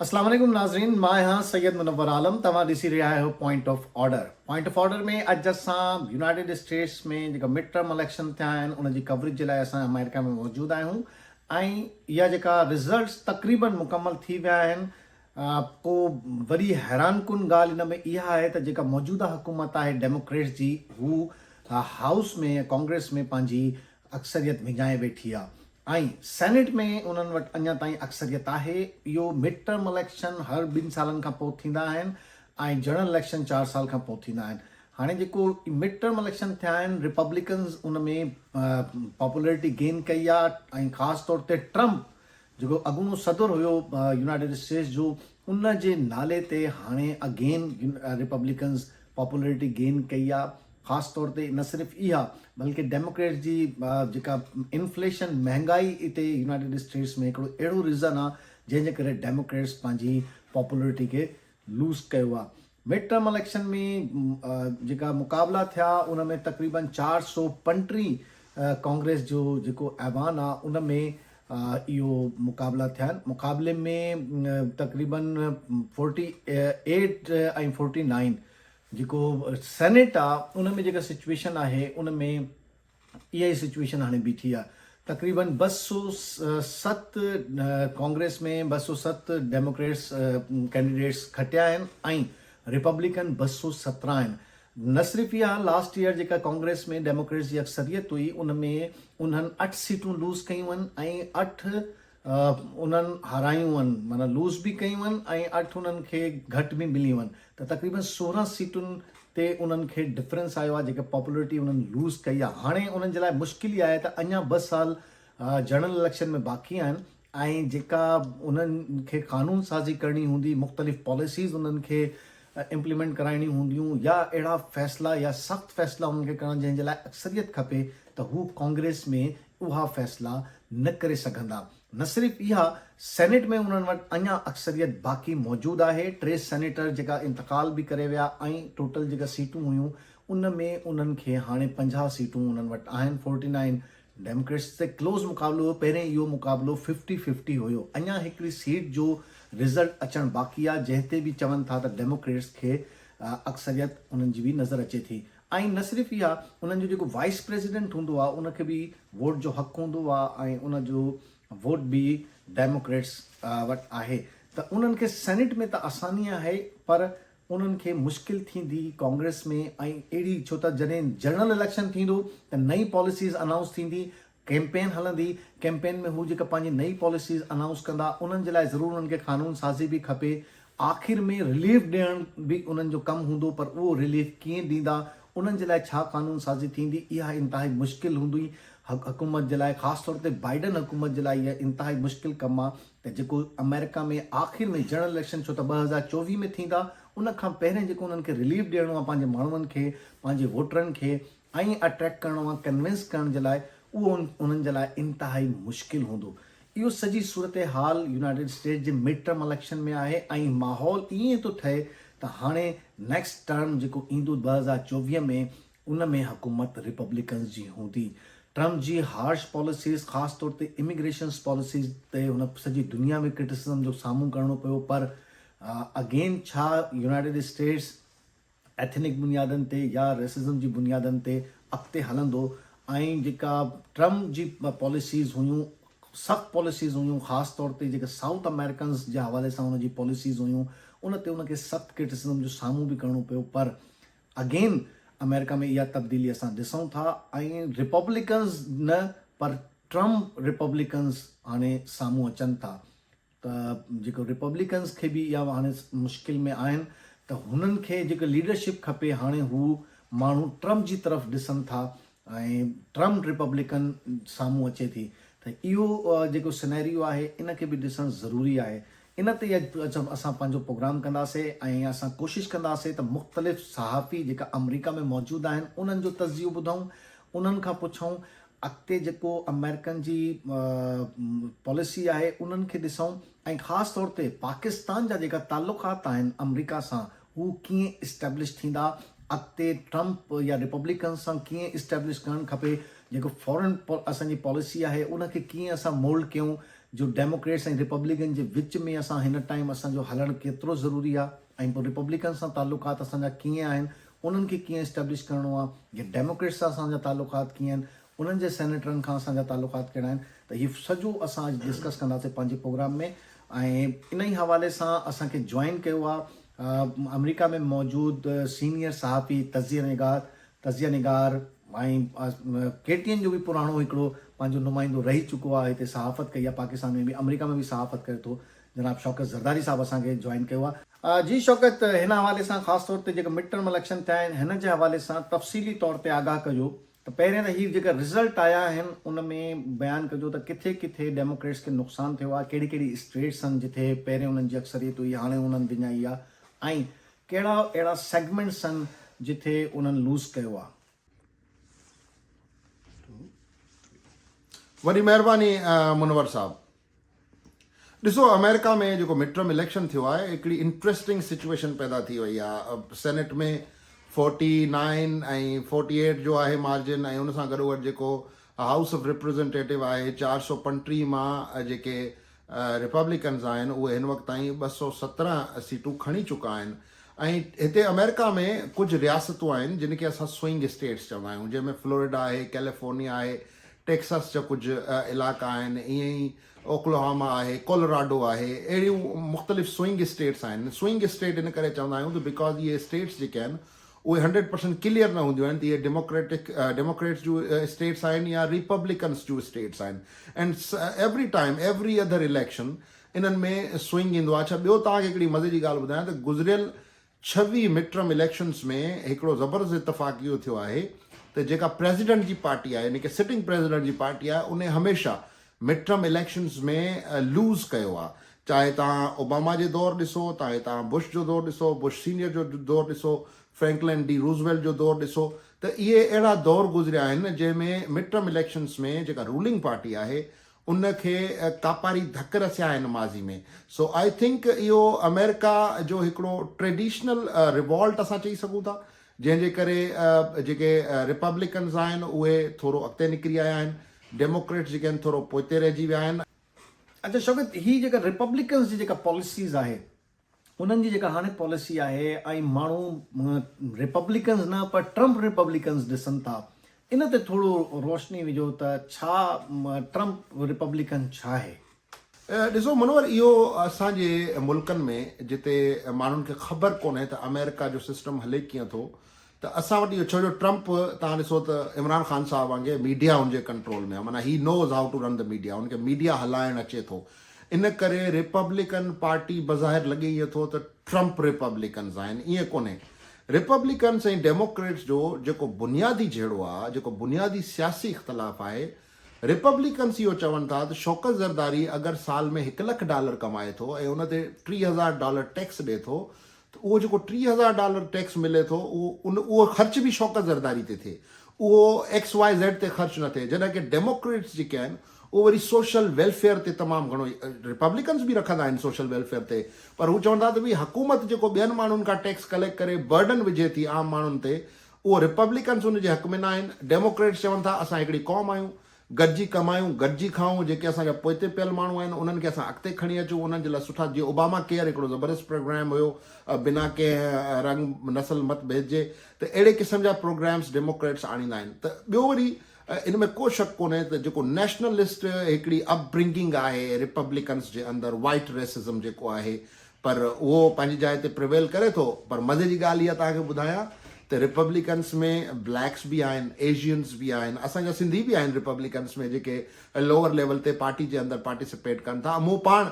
अस्सलाम वालेकुम नाज़रीन, मां यहाँ सैयद मुनव्वर आलम तव्हां ॾिसी रहिया आहियो पॉइंट ऑफ ऑर्डर में अॼु असां यूनाइटेड स्टेट्स में जेका मिड टर्म इलेक्शन थिया आहिनि उन जी कवरेज जे लाइ असां अमेरिका में मौजूदु आहियूं ऐं इहा जेका रिज़ल्ट्स तक़रीबन मुकमल थी विया आहिनि। पोइ वरी हैरानकुन ॻाल्हि इन में इहा आहे त जेका मौजूदा हुकूमत आहे डेमोक्रेट्स जी, हू हाउस में कांग्रेस में पंहिंजी अक्सरियत विञाए वेठी आहे ऐं सेनेट में उन्हनि वटि अञा ताईं अक्सरियत आहे। इहो मिड टर्म इलेक्शन हर 2 सालनि खां पोइ थींदा आहिनि ऐं जनरल इलेक्शन 4 साल खां पोइ थींदा आहिनि। हाणे जेको मिड टर्म इलेक्शन थिया आहिनि, रिपब्लिकन्स उन में पॉपुलरिटी गेन कई आहे ऐं ख़ासि तौर ते ट्रम्प जेको अॻूणो सदर हुयो यूनाइटेड स्टेट्स जो, उन जे नाले ते हाणे अगेन रिपब्लिकन्स पॉपुलरिटी गेन कई आहे। ख़ासि तौर ते न सिर्फ़ु इहा बल्कि डेमोक्रेट्स जी जेका इन्फ्लेशन महांगाई हिते यूनाइटेड स्टेट्स में हिकिड़ो अहिड़ो रीज़न आहे जंहिंजे करे डेमोक्रेट्स पंहिंजी पॉपुलरिटी खे लूज़ कयो आहे। मिड टर्म इलेक्शन में जेका मुक़ाबला थिया उन में तक़रीबन 435 कांग्रेस जो जेको ऐवान आहे उन में इहो मुक़ाबला थिया आहिनि। मुक़ाबले में तक़रीबन 48 ऐं 49 जेको सेनेट आहे उन में जेका सिचुएशन आहे उन में इहा ई सिचुएशन हाणे बीठी आहे। तक़रीबन 207 कांग्रेस में 207 डेमोक्रेट्स कैंडिडेट्स खटिया आहिनि ऐं रिपब्लिकन 217 आहिनि। न सिर्फ़ु इहा, लास्ट ईयर जेका कांग्रेस में डेमोक्रेट्स जी अक्सरियत हुई उन में उन्हनि 8 सीटूं लूज़ कयूं आहिनि ऐं 8 उन्हनि हारायूं आहिनि, माना लूज़ बि कयूं आहिनि ऐं 8 उन्हनि खे घटि बि मिलियूं आहिनि। त तक़रीबन 16 सीटुनि ते उन्हनि खे डिफरेंस आयो आहे, जेका पॉपुलरिटी उन्हनि लूज़ कई आहे। हाणे उन्हनि जे लाइ मुश्किल ई आहे त अञा 2 साल जनरल इलेक्शन में बाक़ी आहिनि ऐं जेका उन्हनि खे कानून साज़ी करणी हूंदी, मुख़्तलिफ़ पॉलिसीज़ उन्हनि खे इम्प्लीमेंट कराइणी हूंदियूं या अहिड़ा फ़ैसिला या सख़्तु फ़ैसिला उन्हनि खे करणु जंहिंजे लाइ अक्सरियत खपे, त हू कांग्रेस में उहा फ़ैसिला न करे सघंदा। न सिर्फ़ु इहा, सेनेट में उन्हनि वटि अञा अक्सरियत बाक़ी मौजूदु आहे। 3 सेनेटर जेका इंतकाल बि करे विया ऐं टोटल जेका सीटूं हुयूं उन में उन्हनि खे हाणे 50 सीटूं उन्हनि वटि आहिनि। 49 डेमोक्रेट्स ते क्लोज़ मुक़ाबिलो हो। पहिरें इहो मुक़ाबिलो 50-50 हुयो। अञा हिकिड़ी सीट जो रिज़ल्ट अचणु बाक़ी आहे जंहिं ते बि चवनि था त डेमोक्रेट्स खे अक्सरियत उन्हनि जी बि नज़र अचे थी। ऐं न सिर्फ़ु इहा, उन्हनि जो जेको वाइस प्रेसिडेंट हूंदो आहे उनखे बि वोट जो हक़ु हूंदो आहे ऐं उन जो वोट बि डेमोक्रेट्स वटि आहे। त उन्हनि खे सेनेट में त आसानी आहे पर उन्हनि खे मुश्किल थींदी कांग्रेस में ऐं अहिड़ी, छो त जॾहिं जनरल इलेक्शन थींदो त नई पॉलिसीज़ अनाउंस थींदी, कैंपेन हलंदी, कैंपेन में हू जेका पंहिंजी नई पॉलिसीज़ अनाउंस कंदा उन्हनि जे लाइ ज़रूरु उन्हनि खे कानून साज़ी बि खपे। आख़िर में रिलीफ ॾियण बि उन्हनि जो कमु हूंदो, पर उहो रिलीफ कीअं ॾींदा, उन्हनि जे लाइ छा कानून साज़ी थींदी, इहा इंतिहाई मुश्किल हूंदी हुकूमत जे लाइ। ख़ासि तौर ते बाइडन हुकूमत जे लाइ इहा इंतिहाई मुश्किल कमु आहे त जेको अमेरिका में आख़िर में जनरल इलेक्शन, छो त 2024 में थींदा, उन खां पहिरें जेको उन्हनि खे रिलीफ ॾियणो आहे पंहिंजे माण्हुनि खे, पंहिंजे वोटरनि खे ऐं अट्रैक्ट करिणो आहे, कन्विंस करण जे लाइ, उहो उन्हनि जे लाइ इंतिहाई मुश्किल हूंदो। इहो सॼी सूरत हाल यूनाइटेड स्टेट्स जे मिड टर्म इलेक्शन में आहे ऐं माहौल ईअं थो ठहे त हाणे नेक्स्ट टर्म जेको ईंदो 2024 में उन में हुकूमत रिपब्लिकन्स जी हूंदी। ट्रम्प जी हार्श पॉलिसीज़, ख़ासि तौर ते इमिग्रेशन पॉलिसीज़ ते हुन सॼी दुनिया में क्रिटिसिज़म जो साम्हूं करिणो पियो। पर अगेन छा यूनाइटेड स्टेट्स एथनिक बुनियादनि ते या रेसिज़म जी बुनियादनि ते अॻिते हलंदो? ऐं जेका ट्रम्प जी पॉलिसीज़ हुयूं, सख़्तु पॉलिसीज़ हुयूं, ख़ासि तौर ते जेका साउथ अमेरिकन्स जे हवाले सां हुनजी पॉलिसीज़ हुयूं, उन ते उनखे सख़्तु क्रिटिसिज़म जो साम्हूं बि करिणो पियो। पर अगेन अमेरिका में इहा तब्दीली असां ॾिसूं था ऐं रिपब्लिकन्स न, पर ट्रम्प रिपब्लिकन्स हाणे साम्हूं अचनि था। त जेको रिपब्लिकन्स खे बि इहा हाणे मुश्किल में आहिनि त हुननि खे जेको लीडरशिप खपे, हाणे हू माण्हू ट्रम्प जी तरफ़ ॾिसनि था ऐं ट्रम्प रिपब्लिकन साम्हूं अचे थी। त इहो जेको सिनेरियो आहे इन खे बि ॾिसणु ज़रूरी आहे। इन ते असां पंहिंजो प्रोग्राम कंदासीं ऐं असां कोशिशि कंदासीं त मुख़्तलिफ़ सहाफ़ी जेका अमरीका में मौजूदु आहिनि उन्हनि जो तज़ियो ॿुधूं, उन्हनि खां पुछूं अॻिते जेको अमेरिकन जी पॉलिसी आहे उन्हनि खे ॾिसूं ऐं ख़ासि तौर ते पाकिस्तान जा जेका तालुक़ात आहिनि अमरीका सां हू कीअं इस्टेब्लिश थींदा, अॻिते ट्रम्प या रिपब्लिकन सां कीअं इस्टेब्लिश करणु खपे, जेको फॉरेन असांजी पॉलिसी आहे उनखे कीअं असां मोल्ड कयूं जो डेमोक्रेट्स ऐं रिपब्लिकन जे विच में असां हिन टाइम असांजो हलणु केतिरो ज़रूरी आहे ऐं पोइ रिपब्लिकन सां तालुकात असांजा कीअं आहिनि, उन्हनि खे कीअं इस्टेब्लिश करिणो आहे, या डेमोक्रेट्स सां असांजा तालुकात कीअं आहिनि, उन्हनि जे सेनेटरनि खां असांजा तालुकात कहिड़ा आहिनि। त हीउ सॼो असां अॼु डिस्कस कंदासीं पंहिंजे प्रोग्राम में। ऐं इन ई हवाले सां असांखे जॉइन कयो आहे अमेरिका में मौजूदु सीनियर सहाफ़ी तज़िया निगार ऐं KTN जो बि पुराणो हिकिड़ो पंहिंजो नुमाइंदो रही चुको आहे, हिते सहाफ़त कई आहे पाकिस्तान में बि, अमेरिका में बि सहाफ़त करे थो, जनाब शौकत ज़रदारी साहब असांखे जॉइन कयो आहे। जी शौकत, हिन हवाले सां ख़ासि तौर ते जेके मिड टर्म इलेक्शन थिया आहिनि हिन जे हवाले सां तफ़सीली तौर ते आगाह कजो। त पहिरियों त हीअ जेका रिज़ल्ट आया आहिनि उन में बयानु कजो त किथे किथे डेमोक्रेट्स खे नुक़सानु थियो आहे, कहिड़ी कहिड़ी स्टेट्स आहिनि जिथे पहिरियों उन्हनि जी अक्सरियत हुई हाणे उन्हनि विञाई आहे, ऐं कहिड़ा अहिड़ा सेगमेंट्स आहिनि जिथे उन्हनि लूज़ कयो आहे। वॾी महिरबानी मुनवर साहब। ॾिसो, अमेरिका में जेको मिड टर्म इलेक्शन थियो आहे हिकिड़ी इंट्रस्टिंग सिचुएशन पैदा थी वई आहे। सेनेट में 49 ऐं 48 जो आहे मार्जिन, ऐं उन सां गॾोगॾु जेको हाउस ऑफ रिप्रेज़ेंटेटिव आहे 435 मां जेके रिपब्लिकन्स आहिनि उहे हिन वक़्तु ताईं 217 सीटूं खणी चुका आहिनि। ऐं हिते अमेरिका में कुझु रियासतूं आहिनि जिन खे असां स्विंग स्टेट्स चवंदा आहियूं, जंहिंमें फ्लोरिडा आहे, कैलिफोर्निया आहे, टेक्सास जा कुझु इलाइक़ा आहिनि, ईअं ई ओक्लाहोमा आहे, कोलोराडो आहे, अहिड़ियूं मुख़्तलिफ़ स्विंग स्टेट्स आहिनि। स्विंग स्टेट इन करे चवंदा आहियूं त बिकॉज़ इहे स्टेट्स जेके आहिनि उहे 100% क्लियर न हूंदियूं आहिनि त इहे डेमोक्रेट्स जूं स्टेट्स आहिनि या रिपब्लिकन्स जूं स्टेट्स आहिनि। And every time every other election इन्हनि में स्विंग ईंदो आहे। अच्छा, ॿियो तव्हांखे हिकिड़ी मज़े जी ॻाल्हि ॿुधायां त गुज़िरियल 26 मिड टर्म इलेक्शंस में हिकिड़ो ज़बरदस्त इतफ़ाक़ इहो थियो आहे त जेका प्रेसिडेंट जी पार्टी आहे, यानी कि सिटिंग प्रेसिडेंट जी पार्टी आहे, उन हमेशह मिड टर्म इलेक्शंस में लूज़ कयो आहे। चाहे तव्हां ओबामा जे दौर ॾिसो, चाहे तव्हां बुश जो दौर ॾिसो, बुश सीनियर जो दौर ॾिसो, फ्रैंकलिन डी रूज़वेल्ट जो दौर ॾिसो, त इहे अहिड़ा दौर गुज़रिया आहिनि जंहिंमें मिड टर्म इलेक्शंस में जेका रूलिंग पार्टी आहे उनखे कापारी धक रसिया आहिनि माज़ी में। सो आई थिंक इहो अमेरिका जो हिकिड़ो ट्रेडिशनल रिवॉल्ट असां चई सघूं था, जंहिंजे करे जेके रिपब्लिकन्स आहिनि उहे थोरो अॻिते निकिरी आया आहिनि, डेमोक्रेट्स जेके आहिनि थोरो पोइते रहिजी विया आहिनि। अच्छा शौकत, ही जेका रिपब्लिकन्स जी जेका पॉलिसीज़ आहे उन्हनि जी जेका हाणे पॉलिसी आहे, ऐं माण्हू रिपब्लिकन्स न पर ट्रम्प रिपब्लिकन्स ॾिसनि था, इन ते थोरो रोशनी विझो त छा ट्रम्प रिपब्लिकन छा आहे? ॾिसो मनोहर, इहो असांजे मुल्कनि में जिते माण्हुनि खे ख़बर कोन्हे त अमेरिका जो सिस्टम हले कीअं थो, त असां वटि इहो छो जो ट्रम्प तव्हां ॾिसो त इमरान ख़ान साहब वांगुरु मीडिया हुनजे कंट्रोल में आहे, माना ही knows how to run the media, हुनखे मीडिया हलाइणु अचे थो। इन करे रिपब्लिकन पार्टी बज़ाहिर लॻे ईअं थो त ट्रम्प रिपब्लिकन्स आहिनि, ईअं कोन्हे। रिपब्लिकन्स ऐं डेमोक्रेट्स जो जेको बुनियादी जहिड़ो आहे, जेको बुनियादी सियासी इख़्तिलाफ़ आहे, रिपब्लिकन्स इहो चवनि था त शौकत ज़रदारी अगरि साल में $1,00,000 कमाए थो ऐं उन ते $30,000 टैक्स ॾिए थो, त उहो जेको $30,000 टैक्स मिले थो उहो ख़र्च बि शौकत ज़रदारी ते थिए, उहो XYZ ते ख़र्च न थिए। जॾहिं की डेमोक्रेट्स जेके आहिनि उहो वरी सोशल वेलफेयर ते तमामु घणो, रिपब्लिकन्स बि रखंदा आहिनि सोशल वेलफेयर ते, पर हू चवंदा त भई हुकूमत जेको ॿियनि माण्हुनि खां टैक्स कलेक्ट करे बर्डन विझे थी आम माण्हुनि ते, उहो रिपब्लिकन्स उनजे हक़ में न आहिनि। डेमोक्रेट्स चवनि था असां हिकिड़ी क़ौम आहियूं, गॾिजी कमायूं, गॾिजी खाऊं, जेके असांजा पोइते पियल माण्हू आहिनि उन्हनि खे असां अॻिते खणी अचूं, उन्हनि जे लाइ सुठा, जीअं ओबामा केयर हिकिड़ो ज़बरदस्त प्रोग्राम हुयो, बिना कंहिं रंग नसल मत भेद जे, त अहिड़े क़िस्म जा प्रोग्राम्स डेमोक्रेट्स आणींदा आहिनि। त ॿियो वरी इन में को शक कोन्हे त जेको नेशनलिस्ट हिकिड़ी अपब्रिंगिंग आहे रिपब्लिकन्स जे अंदरि, वाइट रेसिज़म जेको आहे, पर उहो पंहिंजी जाइ ते प्रिवेल करे थो। पर मज़े जी ॻाल्हि इहा तव्हांखे ॿुधायां त रिपब्लिकन्स में ब्लैक्स बि आहिनि, एशियन्स बि आहिनि, असांजा सिंधी बि आहिनि रिपब्लिकन्स में जेके लोअर लेवल ते पार्टी जे अंदरि पार्टिसिपेट कनि था। मूं पाण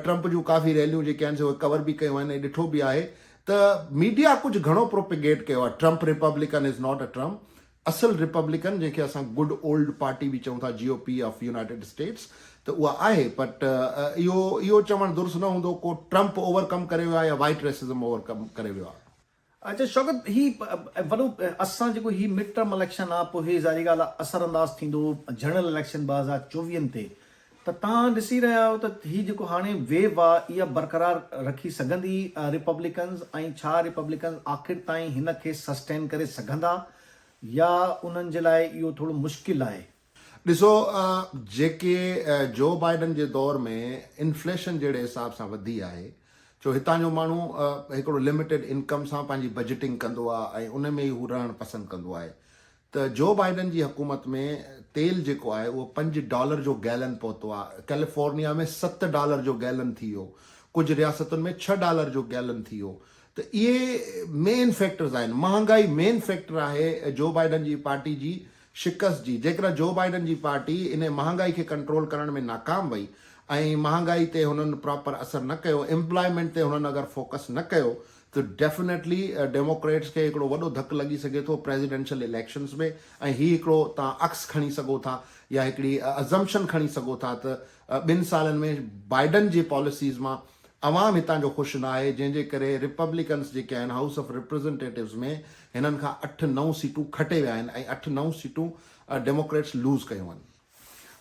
ट्रम्प जूं काफ़ी रैलियूं जेके आहिनि उहे कवर बि कयूं आहिनि ऐं ॾिठो बि आहे त मीडिया कुझु घणो प्रोपेगेट कयो आहे, Trump Republican is not a Trump. असल रिपब्लिकन जंहिंखे असां गुड ओल्ड पार्टी बि चऊं था, GOP ऑफ यूनाइटेड स्टेट्स, त उहा आहे। बट इहो चवणु दुरुस्त न हूंदो को ट्रम्प ओवरकम करे वियो आहे या वाइट रेसिज़म ओवरकम करे वियो आहे। अच्छा शौकत, ही वॾो असां जेको ही मिड टर्म इलेक्शन आहे पोइ ही ज़ाहिरी ॻाल्हि आहे असरअंदाज़ थींदो जनरल इलेक्शन 2024 ते, त तव्हां ॾिसी रहिया आहियो त ही जेको हाणे वेव आहे इहा बरक़रार रखी सघंदी रिपब्लिकन्स, ऐं छा रिपब्लिकन्स आख़िर ताईं हिन खे सस्टेन करे सघंदा या उन्हनि जे लाइ इहो थोरो मुश्किल आहे? ॾिसो जेके जो बाइडन जे दौर में इन्फ्लेशन जहिड़े हिसाब सां वधी आहे छो हितां जो माण्हू हिकिड़ो लिमिटेड इनकम सां पंहिंजी बजटिंग कंदो आहे ऐं उन में ई हू रहणु पसंदि कंदो आहे त जो बाइडन जी हुकूमत में तेल जेको आहे उहो $5 जो गैलन पहुतो आहे कैलिफोर्निया में $7 जो गैलन थी वियो कुझु रियासतुनि में $6 जो गैलन थी वियो त इहे मेन फैक्टर्स आहिनि महांगाई मेन फैक्टर आहे जो बाइडन जी पार्टी जी शिकस्त जी जेकॾहिं जो बाइडन जी पार्टी इन महांगाई खे कंट्रोल करण में नाकाम वई ऐं महांगाई ते हुननि प्रॉपर असर न कयो एम्प्लॉयमेंट ते हुननि अगरि फोकस न कयो त डेफिनेटली डेमोक्रेट्स खे हिकिड़ो वॾो धकु लॻी सघे थो प्रेसिडेंशियल इलेक्शन्स में ऐं हीउ हिकिड़ो तव्हां अक्स खणी सघो था या हिकिड़ी अज़म्पशन खणी सघो था त 2 सालनि में बाइडन जी पॉलिसीज़ मां अवाम हितां जो ख़ुशि न आहे जंहिंजे करे रिपब्लिकन्स जेके आहिनि हाउस ऑफ रिप्रेज़ेंटेटिव्स में हिननि खां 8-9 सीटूं खटे विया आहिनि ऐं 8-9 सीटूं डेमोक्रेट्स लूज़ कयूं आहिनि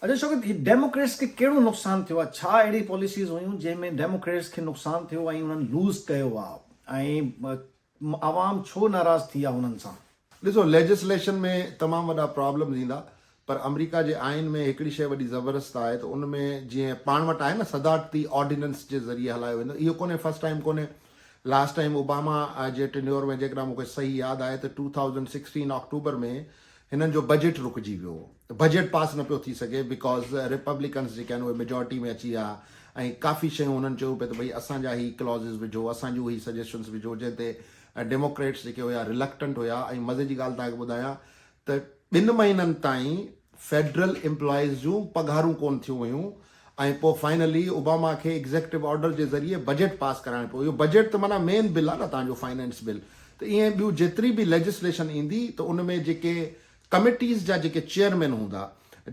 अच्छा शौकत डेमोक्रेट्स खे कहिड़ो नुक़सानु थियो आहे छा अहिड़ी पॉलिसीज़ हुयूं जंहिंमें डेमोक्रेट्स खे नुक़सानु थियो ऐं उन्हनि लूज़ कयो आहे ऐं आवाम छो नाराज़ थी आहे हुननि सां ॾिसो लेजिस्लेशन में तमामु वॾा प्रॉब्लम्स ईंदा पर अमेरिका जे आइन में हिकिड़ी शइ वॾी ज़बरदस्त आहे त उन में जीअं पाण वटि आहे न सदारती ऑर्डिनेंस जे ज़रिए हलायो वेंदो इहो कोन्हे फर्स्ट टाइम कोन्हे लास्ट टाइम ओबामा जे टेन्योर में जेकॾहिं मूंखे सही यादि आहे त 2016 अक्टूबर में हिननि जो बजट रुकिजी वियो बजट पास न पियो थी सघे बिकॉज़ रिपब्लिकन्स जेके आहिनि उहे मेजॉरिटी में अची विया ऐं काफ़ी शयूं हुननि चयो पिए त भई असांजा ही क्लॉज़िस विझो असांजूं ही सजेशन्स विझो जंहिं ते डेमोक्रेट्स जेके हुया रिलक्टेंट हुया ऐं मज़े जी ॻाल्हि तव्हांखे ॿुधायां त 2 महीननि ताईं फेडरल एम्प्लॉइज़ जूं पघारूं कोन थियूं हुयूं ऐं पोइ फाइनली ओबामा खे एग्ज़ेक्टिव ऑर्डर जे ज़रिए बजट पास कराइणो पियो इहो बजट त माना मेन बिल आहे न तव्हांजो फाइनेंस बिल त ईअं ॿियूं जेतिरी बि लेजिस्लेशन ईंदी त उन में जेके कमिटीज़ जा जेके चेयरमैन हूंदा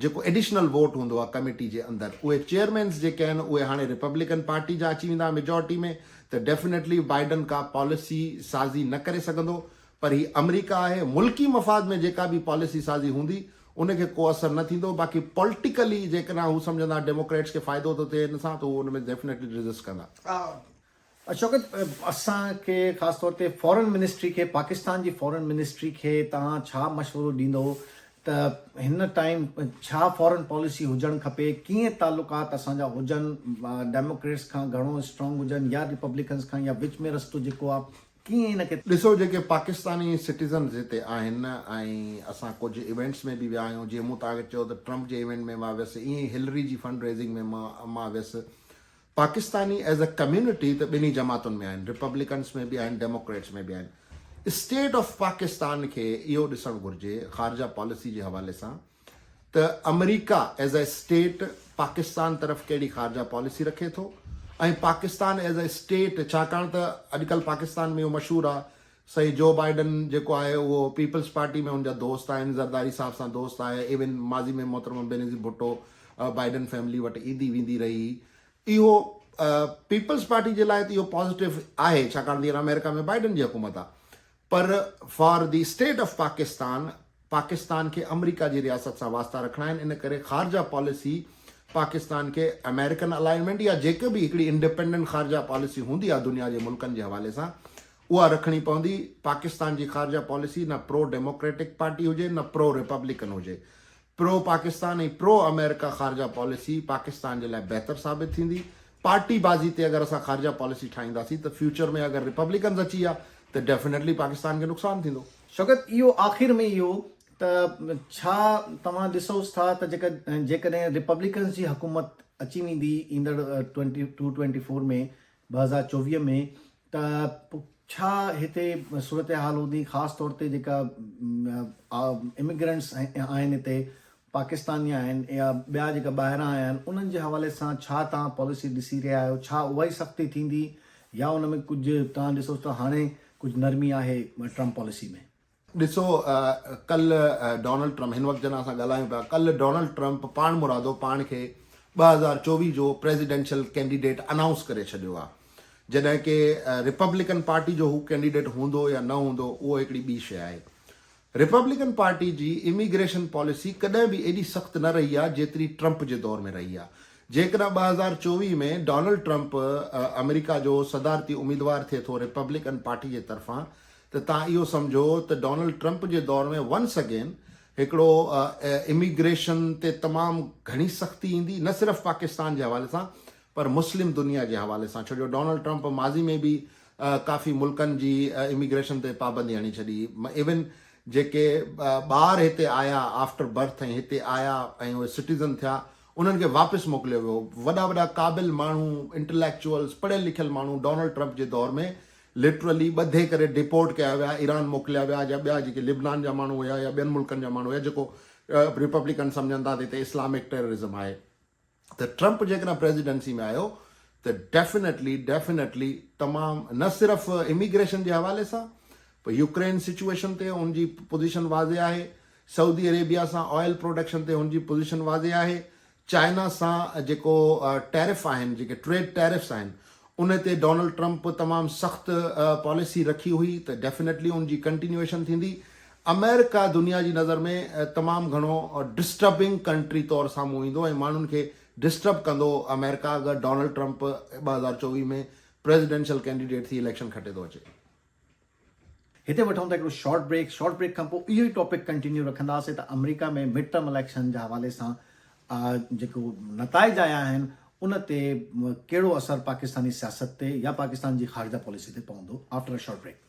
जेको एडिशनल वोट हूंदो आहे कमिटी जे अंदरि उहे चेयरमैन्स जेके आहिनि उहे हाणे रिपब्लिकन पार्टी जा अची वेंदा मेजॉरिटी में त डेफिनेटली बाइडन का पॉलिसी साज़ी न करे सघंदो पर ही अमेरिका आहे मुल्की मफ़ाद में जेका बि पॉलिसी साज़ी हूंदी उनखे को असर न थींदो बाक़ी पॉलिटिकली जेकॾहिं हू सम्झंदा डेमोक्रेट्स खे फ़ाइदो थो थिए हिन सां त उहो उन में डेफिनेटली रिज़िस्ट कंदा शौकत असांखे ख़ासि तौर ते फॉरेन मिनिस्ट्री खे पाकिस्तान जी फॉरेन मिनिस्ट्री खे तव्हां छा मशवरो ॾींदो त हिन टाइम छा फॉरेन पॉलिसी हुजणु खपे कीअं तालुकात असांजा हुजनि डेमोक्रेट्स खां घणो स्ट्रॉन्ग हुजनि या रिपब्लिकन्स खां या विच में रस्तो जेको आहे कीअं हिनखे ॾिसो जेके पाकिस्तानी सिटीज़न्स हिते आहिनि ऐं असां कुझु इवेंट्स में बि विया आहियूं जीअं मूं तव्हांखे चयो त ट्रम्प जे इवेंट में मां वियुसि ईअं ई हिलरी जी फंड रेज़िंग में मां वियुसि पाकिस्तानी एज़ अ कम्यूनिटी त ॿिन्ही जमातुनि में आहिनि रिपब्लिकन्स में बि आहिनि डेमोक्रेट्स में बि आहिनि स्टेट ऑफ पाकिस्तान खे इहो ॾिसणु घुरिजे ख़ारजा पॉलिसी जे हवाले सां त America as a state Pakistan तरफ़ कहिड़ी ख़ारजा पॉलिसी रखे थो ऐं पाकिस्तान एज़ अ स्टेट छाकाणि त अॼुकल्ह पाकिस्तान में इहो मशहूरु आहे सही जो बाइडन जेको आहे उहो पीपल्स पार्टी में हुनजा दोस्त आहिनि ज़रदारी साहब सां दोस्त आहे इवन माज़ी में मोहतरमा बेनज़ीर भुट्टो बाइडन फैमिली वटि ईंदी वेंदी रही इहो पीपल्स पार्टी जे लाइ त इहो पॉज़िटिव आहे छाकाणि त अमेरिका में बाइडन जी हुकूमत आहे पर for the state of Pakistan खे अमेरिका जी रियासत सां वास्ता रखणा आहिनि इन करे ख़ारजा पॉलिसी पाकिस्तान खे अमेरिकन अलाइनमेंट या जेके बि हिकिड़ी इंडिपेंडेंट ख़ारजा पॉलिसी हूंदी आहे दुनिया जे मुल्कनि जे हवाले सां उहा रखणी पवंदी पाकिस्तान जी ख़ारजा पॉलिसी न प्रो डेमोक्रेटिक पार्टी हुजे न प्रो रिपब्लिकन हुजे प्रो पाकिस्तान ऐं प्रो अमेरिका ख़ारजा पॉलिसी पाकिस्तान जे लाइ बहितर साबित थींदी पार्टी बाज़ी ते अगरि असां ख़ारजा पॉलिसी ठाहींदासीं त फ्यूचर में अगरि रिपब्लिकन्स अची विया त डेफिनेटली पाकिस्तान खे नुक़सानु थींदो शौकत इहो आख़िर में इहो त छा तव्हां ॾिसोसि था त जेकॾहिं रिपब्लिकन्स जी हुकूमत अची वेंदी ईंदड़ 2024 में 2024 में त छा हिते सूरत हाल हूंदी ख़ासि तौर ते जेका इमिग्रेंट्स आहिनि हिते पाकिस्तानी आहिनि या ॿिया जेका ॿाहिरां आया आहिनि उन्हनि जे हवाले सां छा तव्हां पॉलिसी ॾिसी रहिया आहियो छा उहा ई सख़्ती थींदी या उन में कुझु तव्हां ॾिसो त हाणे कुझु नरमी आहे ट्रम्प पॉलिसी में ॾिसो कल्ह डोनाल्ड ट्रम्प हिन वक़्तु जॾहिं असां ॻाल्हायूं पिया कल्ह डोनाल्ड ट्रम्प पाण मुरादो पाण खे 2024 जो प्रेसिडेंशियल कैंडिडेट अनाउंस करे छॾियो आहे जॾहिं की रिपब्लिकन पार्टी जो हू कैंडिडेट हूंदो या न हूंदो उहो हिकिड़ी ॿी शइ आहे रिपब्लिकन पार्टी जी इमिग्रेशन पॉलिसी कॾहिं बि एॾी सख़्तु न रही आहे जेतिरी ट्रम्प जे दौर में रही आहे जेकॾहिं 2024 में डोनाल्ड ट्रम्प अमेरिका जो सदारती उम्मीदवार थिए थो रिपब्लिकन पार्टी जे तरफ़ां त तव्हां इहो सम्झो त डोनाल्ड ट्रम्प जे दौर में वंस अगेन हिकिड़ो इमिग्रेशन ते तमामु घणी सख़्ती ईंदी, न सिर्फ़ु पाकिस्तान जे हवाले सां पर मुस्लिम दुनिया जे हवाले सां। छो जो डोनाल्ड ट्रंप माज़ी में बि काफ़ी मुल्कनि जी इमिग्रेशन ते पाबंदी हणी छॾी। इवन जेके ॿार हिते आया आफ्टर बर्थ ऐं हिते आया ऐं उहे सिटीज़न थिया, उन्हनि खे वापसि मोकिलियो वियो। वॾा वॾा क़ाबिल माण्हू, इंटेलेक्चुअल्स, पढ़ियल लिखियल माण्हू डोनाल्ड ट्रंप जे दौर में लिटरली ॿधे करे डिपोर्ट कया विया, ईरान मोकिलिया विया, या ॿिया जेके लिबनान जा माण्हू हुया या ॿियनि मुल्कनि जा माण्हू हुया जेको रिपब्लिकन सम्झनि था त हिते इस्लामिक टेररिज़म आहे। त ट्रंप जेकॾहिं प्रेसिडेंसी में आयो त डेफिनेटली तमामु न सिर्फ़ु इमिग्रेशन जे हवाले सां पर यूक्रेन सिचुएशन ते हुनजी पोज़ीशन वाज़े आहे, सऊदी अरेबिया सां ऑयल प्रोडक्शन ते हुनजी पोज़ीशन वाज़े आहे, चाइना सां जेको टैरिफ आहिनि, जेके ट्रेड टैरिफ्स आहिनि, उन ते डोनाल्ड ट्रंप तमामु सख़्तु पॉलिसी रखी हुई त डेफिनेटली उनजी कंटिन्यूएशन थींदी। अमेरिका दुनिया जी नज़र में तमामु घणो डिस्टर्बिंग कंट्री तौरु साम्हूं ईंदो ऐं माण्हुनि खे डिस्टर्ब कंदो अमेरिका अगरि डोनाल्ड ट्रंप 2024 में प्रेसिडेंशियल कैंडिडेट थी इलेक्शन खटे थो अचे। हिते वठूं था हिकिड़ो शॉर्ट ब्रेक खां पोइ इहो ई टॉपिक कंटिन्यू रखंदासीं त अमेरिका में मिड टर्म इलेक्शन जे हवाले सां जेको नताइज आया आहिनि उन ते कहिड़ो असरु पाकिस्तानी सियासत ते या पाकिस्तान जी ख़ारिजा पॉलिसी ते पवंदो। After a short break.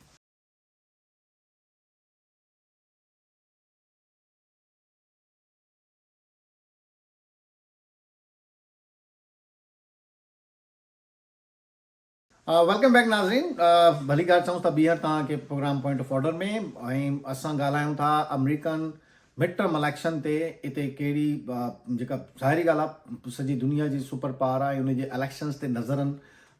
Welcome back नाज़रीन। भली ॻाल्हि चऊं था ॿीहर तव्हांखे प्रोग्राम पॉइंट ऑफ ऑर्डर में, ऐं असां ॻाल्हायूं था अमेरिकन मिड टर्म इलेक्शन ते। हिते कहिड़ी जेका ज़ाहिरी ॻाल्हि आहे सॼी दुनिया जी सुपर पावर आहे उन जे इलेक्शन्स ते नज़रनि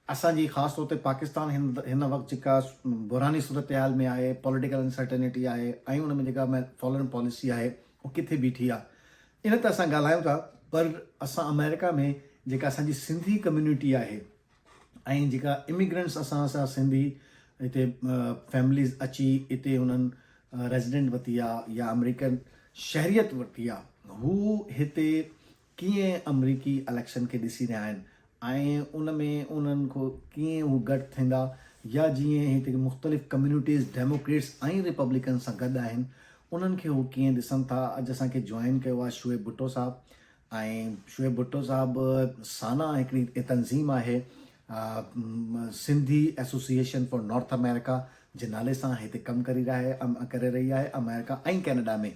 असांजी ख़ासि तौर ते पाकिस्तान हिन वक़्तु जेका बुरानी सूरत हाल में आहे, पॉलिटिकल अनसर्टेनिटी आहे ऐं उन में जेका फॉरेन पॉलिसी आहे उहो किथे बीठी आहे, इन ते असां ॻाल्हायूं था। पर असां अमेरिका में जेका असांजी सिंधी कम्यूनिटी आहे ऐं जेका इमिग्रेंट्स असां सिंधी हिते फैमिलीज़ अची हिते हुननि रेजिडेंट वरिती आहे या अमेरिकन शहरियत वरिती आहे, हू हिते कीअं अमरीकी इलेक्शन खे ॾिसी रहिया आहिनि ऐं उन में उन्हनि खां कीअं हू गॾु थींदा, या जीअं हिते मुख़्तलिफ़ कम्यूनिटीज़ डेमोक्रेट्स ऐं रिपब्लिकन सां गॾु आहिनि उन्हनि खे हू कीअं ॾिसनि था। अॼु असांखे जॉइन कयो आहे शुएब भुट्टो साहब, ऐं शुएब भुट्टो साहब साना हिकिड़ी तंज़ीम आहे Sindhi association for north America जे नाले सां हिते कमु करे रही आहे अमेरिका ऐं कैनेडा में,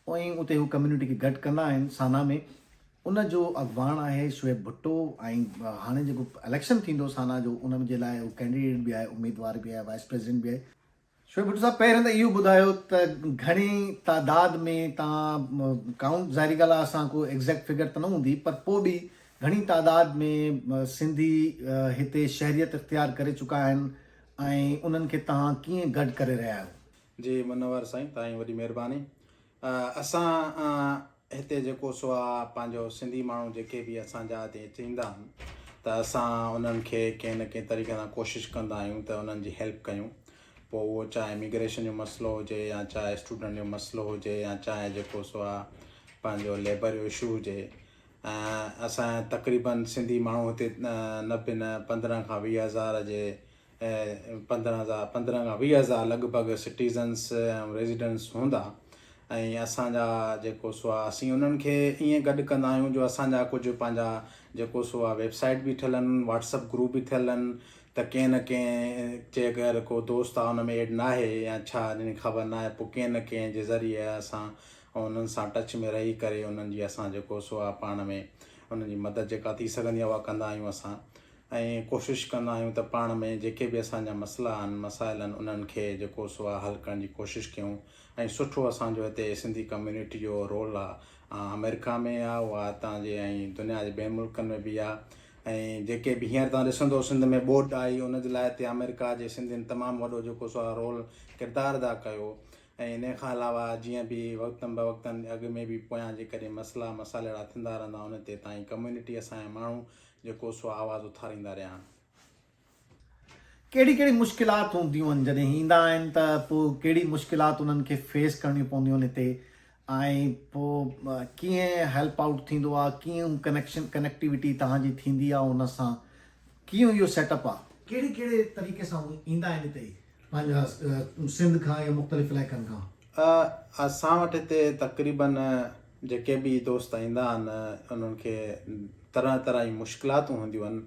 ऐं उते हू कम्यूनिटी खे गॾु कंदा आहिनि साना में। उन जो अॻवान आहे शुएब भुट्टो, ऐं हाणे जेको इलेक्शन थींदो साना जो उन जे लाइ हू कैंडिडेट बि आहे, उम्मीदवार बि आहे, वाइस प्रेसिडेंट बि आहे। शुएब भुट्टो साहब, पहिरियों त इहो ॿुधायो त घणी तादाद में तव्हां काउंट, ज़ाहिरी ॻाल्हि आहे असां को एग्ज़ैक्ट फिगर त न हूंदी पर पोइ बि घणी तादाद में सिंधी हिते शहरियत इख्तियार करे चुका आहिनि ऐं उन्हनि खे तव्हां कीअं गॾु करे रहिया आहियो? जी मुनवर साईं, तव्हांजी वॾी महिरबानी। असां हिते जेको सो आहे पंहिंजो सिंधी माण्हू जेके बि असांजा हिते थींदा आहिनि त असां उन्हनि खे कंहिं न कंहिं तरीक़े सां कोशिशि कंदा आहियूं त उन्हनि जी हेल्प कयूं। पोइ उहो चाहे इमिग्रेशन जो मसइलो हुजे या चाहे स्टूडेंट जो मसइलो हुजे या चाहे जेको सो आहे पंहिंजो लेबर जो इशू हुजे। असां तक़रीबन सिंधी माण्हू हिते न 15 खां 20 हज़ार जे 15 खां 20 हज़ार लॻभॻि सिटीज़न्स ऐं रेजिडेंट्स हूंदा, ऐं असांजा जेको सो आहे असीं उन्हनि खे ईअं गॾु कंदा आहियूं जो असांजा कुझु पंहिंजा जेको सो आहे वेबसाइट बि ठहियल आहिनि, व्हाट्सअप ग्रुप बि ठहियल आहिनि, त कंहिं न कंहिं जे अगरि को दोस्त आहे हुन में एड न आहे या छा हिन ख़बर न आहे, पोइ कंहिं न कंहिं जे ज़रिए असां उन्हनि सां टच में रही करे उन्हनि जी असां जेको सो आहे पाण में उन्हनि जी मदद जेका थी सघंदी आहे उहा कंदा आहियूं असां। ऐं कोशिशि कंदा आहियूं त पाण में जेके बि असांजा मसइला आहिनि, मसाइल आहिनि, उन्हनि खे जेको सो आहे हल करण जी कोशिशि कयूं। ऐं सुठो असांजो हिते सिंधी कम्यूनिटी जो रोल आहे अमेरिका में आहे, उहा हितां जे ऐं दुनिया जे ॿियनि मुल्कनि में बि आहे। ऐं जेके बि हींअर तव्हां ॾिसंदो सिंध में ॿोॾि आई, उनजे लाइ हिते अमेरिका जे सिंधियुनि तमामु वॾो जेको सो आहे रोल किरदारु अदा कयो। ऐं इन खां अलावा जीअं बि वक़्तनि ब वक़्तनि अॻु में बि पोयां जेकॾहिं मसइला अहिड़ा थींदा रहंदा उन ते तव्हांजी कम्यूनिटी असांजा माण्हू जेको सो आवाज़ उथारींदा रहिया आहिनि। कहिड़ी कहिड़ी मुश्किलात हूंदियूं आहिनि जॾहिं ईंदा आहिनि त पोइ कहिड़ी मुश्किलात उन्हनि खे फेस करणियूं पवंदियूं आहिनि हिते, ऐं पोइ कीअं हेल्प आउट थींदो आहे, कीअं कनेक्टिविटी तव्हांजी थींदी आहे उन सां, कीअं इहो सेटअप आहे, कहिड़े कहिड़े तरीक़े सां ईंदा आहिनि हिते पंहिंजा सिंध खां या मुख़्तलिफ़ इलाइक़नि खां? असां वटि हिते तक़रीबन जेके बि दोस्त ईंदा आहिनि उन्हनि खे तरह तरह जी मुश्किलातूं हूंदियूं आहिनि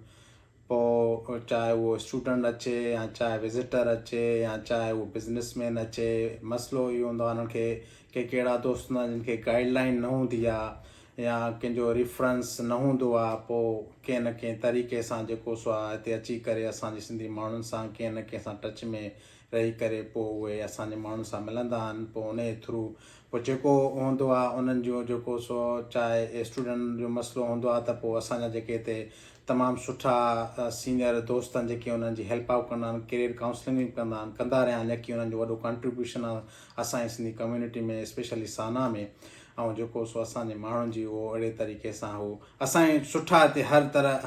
पोइ चाहे उहो स्टूडेंट अचे या चाहे विज़िटर अचे या चाहे उहो बिज़नेसमैन अचे मसइलो इहो हूंदो आहे उन्हनि खे के कहिड़ा दोस्त हूंदा आहिनि जिन खे गाइडलाइन न हूंदी आहे या कंहिंजो रेफरेंस न हूंदो आहे पोइ कंहिं न कंहिं तरीक़े सां जेको सो आहे हिते अची करे असांजे सिंधी माण्हुनि सां कंहिं न कंहिं सां टच में रही करे पोइ उहे असांजे माण्हुनि सां मिलंदा आहिनि पोइ उन जे थ्रू पोइ जेको हूंदो आहे उन्हनि जो जेको सो चाहे स्टूडेंट जो मसइलो हूंदो आहे त पोइ असांजा जेके हिते तमामु सुठा सीनियर दोस्त आहिनि जेके उन्हनि जी हेल्प आउट कंदा आहिनि करियर काउंसलिंग बि कंदा रहिया आहिनि जेकी उन्हनि जो वॾो कंट्रीब्यूशन आहे असांजी सिंधी कम्यूनिटी में स्पेशली साना में ऐं जेको सो असांजे माण्हुनि जी उहो अहिड़े तरीक़े सां उहो असांजे सुठा हिते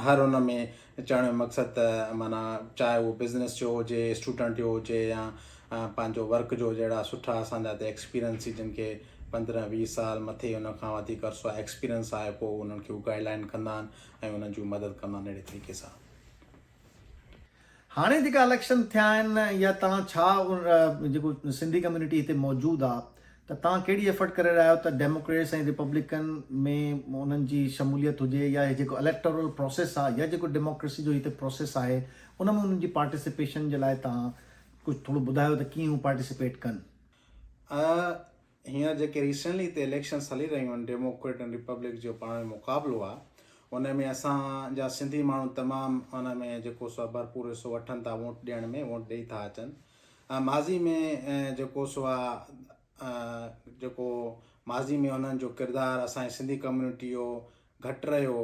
हर उन में चवण जो मक़सदु त माना चाहे उहो बिज़नेस जो हुजे स्टूडेंट जो हुजे या पंहिंजो वर्क जो जहिड़ा सुठा असांजा हिते एक्सपीरियंस जिन खे 15-20 साल मथे उन खां वधीक अर्सो एक्सपीरियंस आहे पोइ उन्हनि खे उहे गाइडलाइन कंदा आहिनि ऐं उन्हनि जी मदद कंदा आहिनि अहिड़े तरीक़े सां हाणे जेका इलेक्शन थिया आहिनि या तव्हां छा जेको सिंधी कम्यूनिटी हिते मौजूदु आहे त तव्हां कहिड़ी एफर्ट करे रहिया आहियो त डेमोक्रेट्स ऐं रिपब्लिकन में उन्हनि जी शमूलियत हुजे या जेको इलेक्टोरल प्रोसेस आहे या जेको डेमोक्रेसी जो हिते प्रोसेस आहे उन में उन्हनि जी पार्टिसिपेशन जे लाइ तव्हां कुझु थोरो ॿुधायो त कीअं हू पार्टिसिपेट कनि हींअर जेके रिसेंटली हिते इलेक्शन्स हली रहियूं आहिनि डेमोक्रेट ऐं रिपब्लिक जो पाण में मुक़ाबिलो आहे उन में असांजा सिंधी माण्हू तमामु उन में जेको सो भरपूर हिसो वठनि था वोट ॾियण में वोट ॾेई था अचनि माज़ी में जेको सो आहे जेको माज़ी में उन्हनि जो किरदारु असांजी सिंधी कम्यूनिटी जो घटि रहियो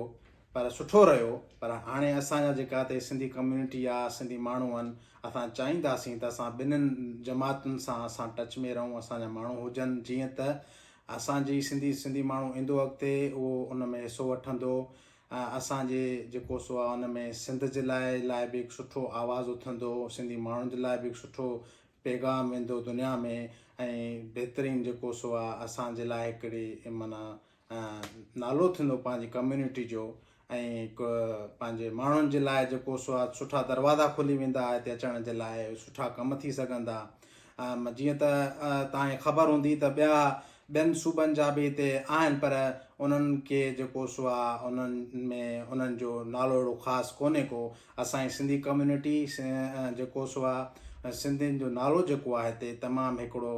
पर सुठो रहियो पर हाणे असांजा जेका हिते सिंधी कम्यूनिटी आहे सिंधी माण्हू आहिनि असां चाहींदासीं त असां ॿिन्हिनि जमातुनि सां असां टच में रहूं असांजा माण्हू हुजनि जीअं त असांजी सिंधी माण्हू ईंदो अॻिते उहो उन में हिसो वठंदो असांजे जेको सो आहे उन में सिंध जे लाइ बि हिकु सुठो आवाज़ु उथंदो सिंधी माण्हुनि जे लाइ बि हिकु सुठो पैगाम वेंदो दुनिया में ऐं बहितरीनु जेको सो आहे असांजे लाइ हिकिड़ी माना नालो थींदो पंहिंजी कम्यूनिटी जो ऐं हिकु पंहिंजे माण्हुनि जे लाइ जेको सो आहे सुठा दरवाज़ा खुली वेंदा हिते अचण जे लाइ सुठा कम थी सघंदा जीअं त तव्हांखे ख़बर हूंदी त ॿियनि सूबनि जा बि हिते आहिनि पर उन्हनि खे जेको सो आहे उन्हनि में उन्हनि जो नालो अहिड़ो ख़ासि कोन्हे को असांजी सिंधी कम्यूनिटी जेको सो आहे सिंधियुनि जो नालो जेको आहे हिते तमामु हिकिड़ो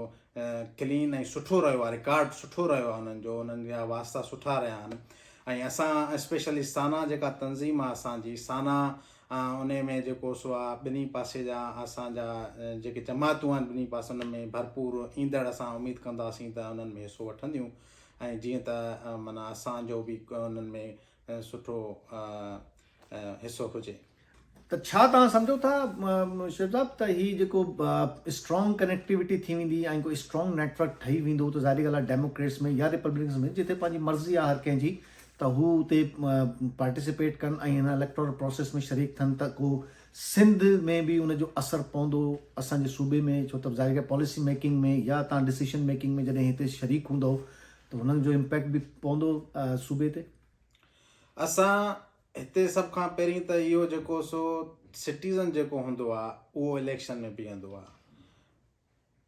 क्लीन ऐं सुठो रहियो आहे रिकॉर्ड सुठो रहियो आहे उन्हनि जो उन्हनि जा वास्ता सुठा रहिया आहिनि ऐं असां स्पेशली साना जेका तंज़ीम आहे असांजी साना उन में जेको सो आहे ॿिन्ही पासे जा असांजा जेके जमातूं आहिनि ॿिन्ही पासे उन में भरपूर ईंदड़ असां उमेदु कंदासीं त उन्हनि में हिसो वठंदियूं ऐं जीअं त माना असांजो बि उन्हनि में सुठो हिसो हुजे त छा तव्हां सम्झो था शिवजाब त हीअ जेको स्ट्रॉन्ग कनेक्टिविटी थी वेंदी ऐं कोई स्ट्रॉन्ग नेटवर्क ठही वेंदो त ज़ाहिरी ॻाल्हि आहे डेमोक्रेट्स में या रिपब्लिकन्स में जिते पंहिंजी मर्ज़ी आहे हर कंहिंजी त हू हुते पार्टिसिपेट कनि ऐं हिन इलेक्टोरल प्रोसेस में शरीक थियनि त को सिंध में बि उनजो असरु पवंदो असांजे सूबे में छो त ज़ाहिर आहे पॉलिसी मेकिंग में या तव्हां डिसीशन मेकिंग में जॾहिं हिते शरीक हूंदो त हुननि जो इम्पैक्ट बि पवंदो सूबे ते असां हिते सभ खां पहिरीं त इहो जेको सो सिटीज़न जेको हूंदो आहे उहो इलेक्शन में बीहंदो आहे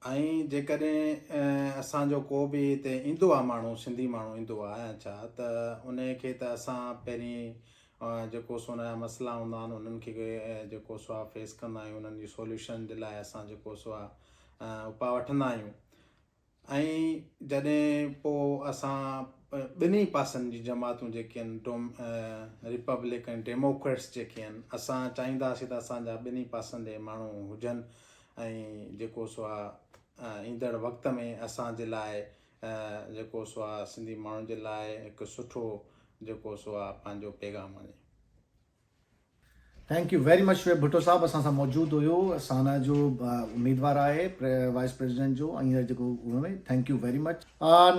ऐं जेकॾहिं असांजो को बि हिते ईंदो आहे माण्हू सिंधी माण्हू ईंदो आहे या छा त उन खे त असां पहिरीं जेको सो हुनजा मसइला हूंदा आहिनि उन्हनि खे जेको सो आहे फेस कंदा आहियूं उन्हनि जी सोल्यूशन जे लाइ असां जेको सो आहे उपा वठंदा आहियूं ऐं जॾहिं पोइ असां ॿिन्ही पासनि जी जमातूं जेके आहिनि रिपब्लिक ऐं डेमोक्रेट्स जेके आहिनि असां चाहींदासीं त असांजा ॿिन्ही पासनि जे माण्हू हुजनि ऐं जेको सो आहे ईंदड़ वक़्त में असांजे लाइ जेको सो आहे सिंधी माण्हुनि जे लाइ हिकु सुठो जेको सो आहे पंहिंजो पैगाम वञे thank you very much Shoaib Bhutto sahab असां सां मौजूदु हुयो साना जो उम्मीदवार आहे वाइस प्रेसिडेंट जो ऐं जेको हुनमें थैंक यू वेरी मच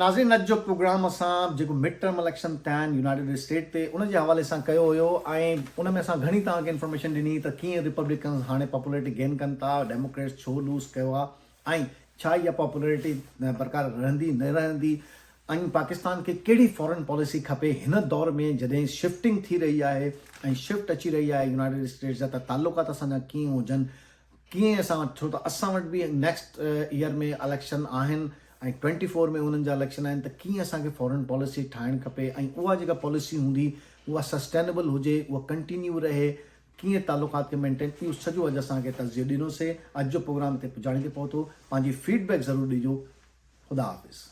नाज़रीन अॼु जो प्रोग्राम असां जेको मिड टर्म इलेक्शन थिया आहिनि यूनाइटेड स्टेट ते उन जे हवाले सां कयो हुयो ऐं उन में असां घणी तव्हांखे इंफॉर्मेशन ॾिनी त कीअं रिपब्लिकन्स हाणे पॉपुलरिटी गेन कनि था डेमोक्रेट्स छो लूज़ कयो आहे ऐं छा इहा पॉपुलरिटी बरक़रार रहंदी न रहंदी ऐं पाकिस्तान खे कहिड़ी फॉरेन पॉलिसी खपे हिन दौर में जॾहिं शिफ्टिंग थी रही आहे ऐं शिफ्ट अची रही आहे यूनाइटेड स्टेट्स जा त तालुकात असांजा कीअं हुजनि कीअं असां छो त असां वटि बि नेक्स्ट ईयर में इलेक्शन आहिनि ऐं 24 में उन्हनि जा इलेक्शन आहिनि त कीअं असांखे फॉरेन पॉलिसी ठाहिणु खपे ऐं उहा जेका पॉलिसी हूंदी उहा सस्टेनेबल हुजे, उहा कंटिन्यू रहे, कीअं तालुकात खे मेंटेन, इहो सॼो अॼु असांखे तस्जीह ॾिनोसीं। अॼु जो प्रोग्राम ते पुॼाणे ते पहुतो। पंहिंजी फीडबैक ज़रूरु ॾिजो। ख़ुदा हाफ़िज़।